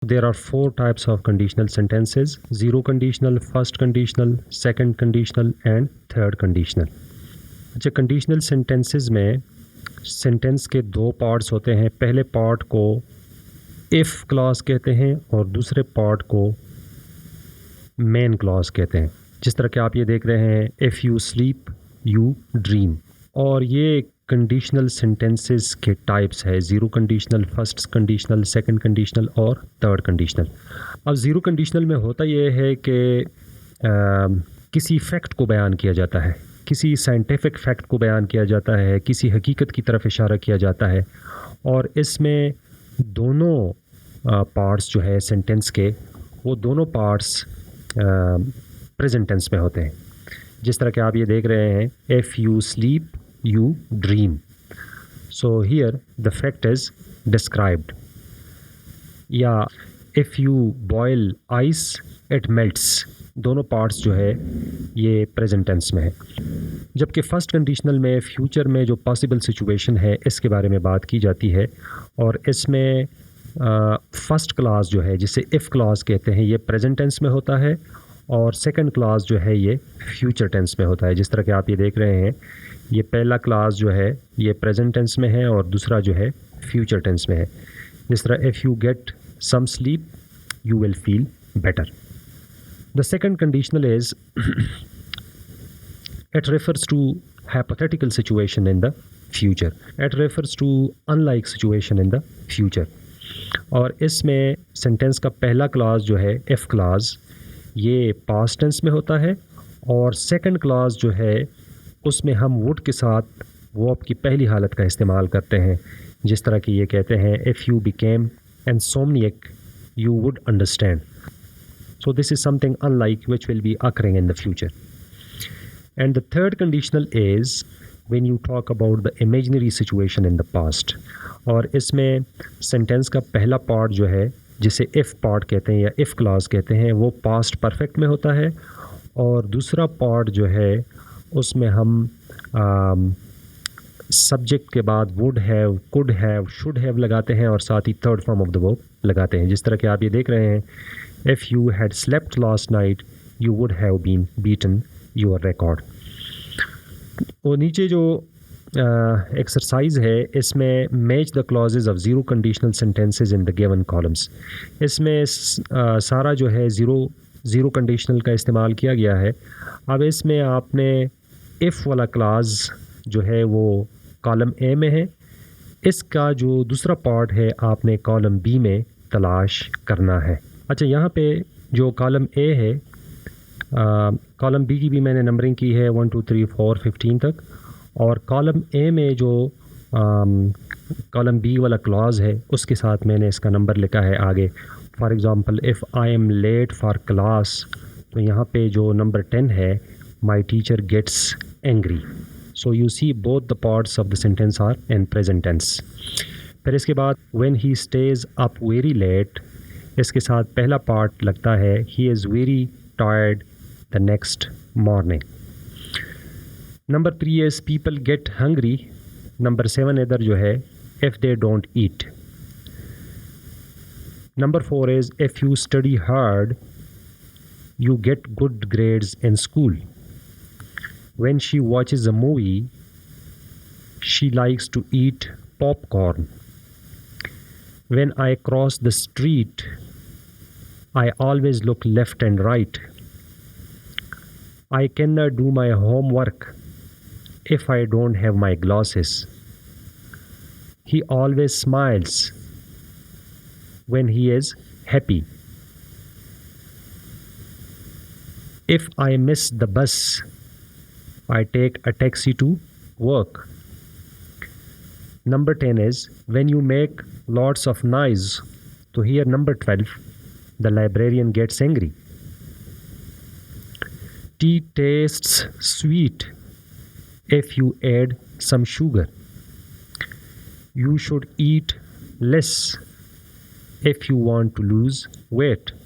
There are four types of conditional sentences: zero conditional, first conditional, second conditional and third conditional. अच्छा, conditional sentences में sentence के दो parts होते हैं. पहले पार्ट को इफ़ क्लॉज कहते हैं और दूसरे पार्ट को मेन क्लॉज कहते हैं. जिस तरह के आप ये देख रहे हैं, if you sleep you dream. और ये कंडीशनल सेंटेंसेस के टाइप्स है: zero conditional, first conditional, second conditional और थर्ड कंडीशनल. अब ज़ीरो कंडीशनल में होता ये है कि किसी फैक्ट को बयान किया जाता है, किसी साइंटिफिक फैक्ट को बयान किया जाता है, किसी हकीकत की तरफ इशारा किया जाता है, और इसमें दोनों पार्ट्स जो है सेंटेंस के, वो दोनों पार्ट्स प्रेजेंट टेंस में होते हैं. जिस तरह के आप ये देख रहे हैं, if you sleep you dream. So here the fact is described. या if you boil ice it melts. दोनों पार्ट्स जो है ये प्रेजेंट टेंस में है. जबकि फर्स्ट कंडीशनल में फ्यूचर में जो पॉसिबल सिचुएशन है इसके बारे में बात की जाती है, और इसमें फर्स्ट क्लास जो है, जिसे इफ़ क्लास कहते हैं, ये प्रेजेंट टेंस में होता है, और सेकंड क्लास जो है ये फ्यूचर टेंस में होता है. जिस तरह के आप ये देख रहे हैं, ये पहला क्लास जो है ये प्रेजेंट टेंस में है और दूसरा जो है फ्यूचर टेंस में है. जिस तरह if you get some sleep you will feel better. The second conditional is it refers to hypothetical situation in the future. It refers to unlike situation in the future. और इसमें sentence का पहला class जो है if class, ये past tense में होता है, और सेकंड क्लास जो है उसमें हम वुड के साथ वो आपकी पहली हालत का इस्तेमाल करते हैं. जिस तरह की ये कहते हैं, if you became insomniac you would understand. So this is something unlike which will be occurring in the future. And the third conditional is when you talk about the imaginary situation in the past. और इसमें sentence का पहला part जो है, जिसे if part कहते हैं या इफ़ क्लॉज कहते हैं, वो पास्ट परफेक्ट में होता है, और दूसरा पार्ट जो है उसमें हम सब्जेक्ट के बाद would have, could have, should have लगाते हैं, और साथ ही third form of the verb लगाते हैं. जिस तरह के आप ये देख रहे हैं, if you had slept last night you would have been beaten your record. और नीचे जो एक्सरसाइज है, इसमें match the clauses of zero conditional sentences in the given columns. इसमें सारा जो है ज़ीरो कंडीशनल का इस्तेमाल किया गया है. अब इसमें आपने इफ़ वाला क्लास जो है वो कॉलम ए में है, इसका जो दूसरा पार्ट है आपने कॉलम बी में तलाश करना है. अच्छा, यहाँ पे जो कॉलम ए है, कॉलम बी की भी मैंने नंबरिंग की है 1 2 3 4 15 तक, और कॉलम ए में जो कॉलम बी वाला क्लॉज है उसके साथ मैंने इसका नंबर लिखा है आगे. For example, if I am late for class, तो यहाँ पे जो नंबर 10 है, my teacher gets angry. So you see both the parts of the sentence are in present tense. फिर इसके बाद when he stays up very late, इसके साथ पहला पार्ट लगता है he is very tired the next morning. Number 3 is people get hungry. Number 7 इधर जो है if they don't eat. Number 4 is if you study hard you get good grades in school. When she watches a movie, she likes to eat popcorn. When I cross the street, I always look left and right. I cannot do my homework if I don't have my glasses. He always smiles when he is happy. If I miss the bus, I take a taxi to work. Number 10 is when you make lots of noise. So here number 12, the librarian gets angry. Tea tastes sweet if you add some sugar. You should eat less if you want to lose weight.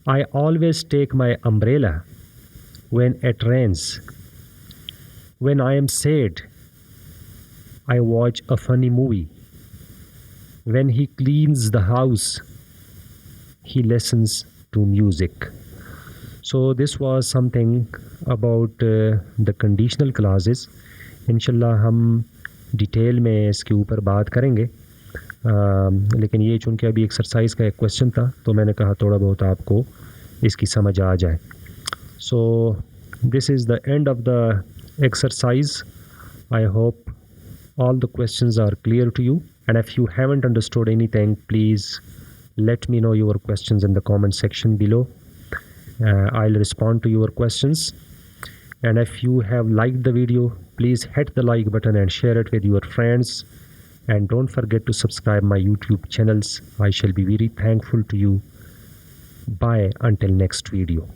I always take my umbrella when it rains. When I am sad, I watch a funny movie. When he cleans the house, he listens to music. So this was something about the conditional clauses. इंशाल्लाह हम detail में इसके ऊपर बात करेंगे, लेकिन ये चूँकि अभी एक्सरसाइज का एक क्वेश्चन था तो मैंने कहा थोड़ा बहुत आपको इसकी समझ आ जाए. So this is the end of the exercise. I hope all the questions are clear to you, and if you haven't understood anything, please let me know your questions in the comment section below. I'll respond to your questions, and if you have liked the video, please hit the like button and share it with your friends, and don't forget to subscribe my YouTube channels. I shall be very thankful to you. Bye until next video.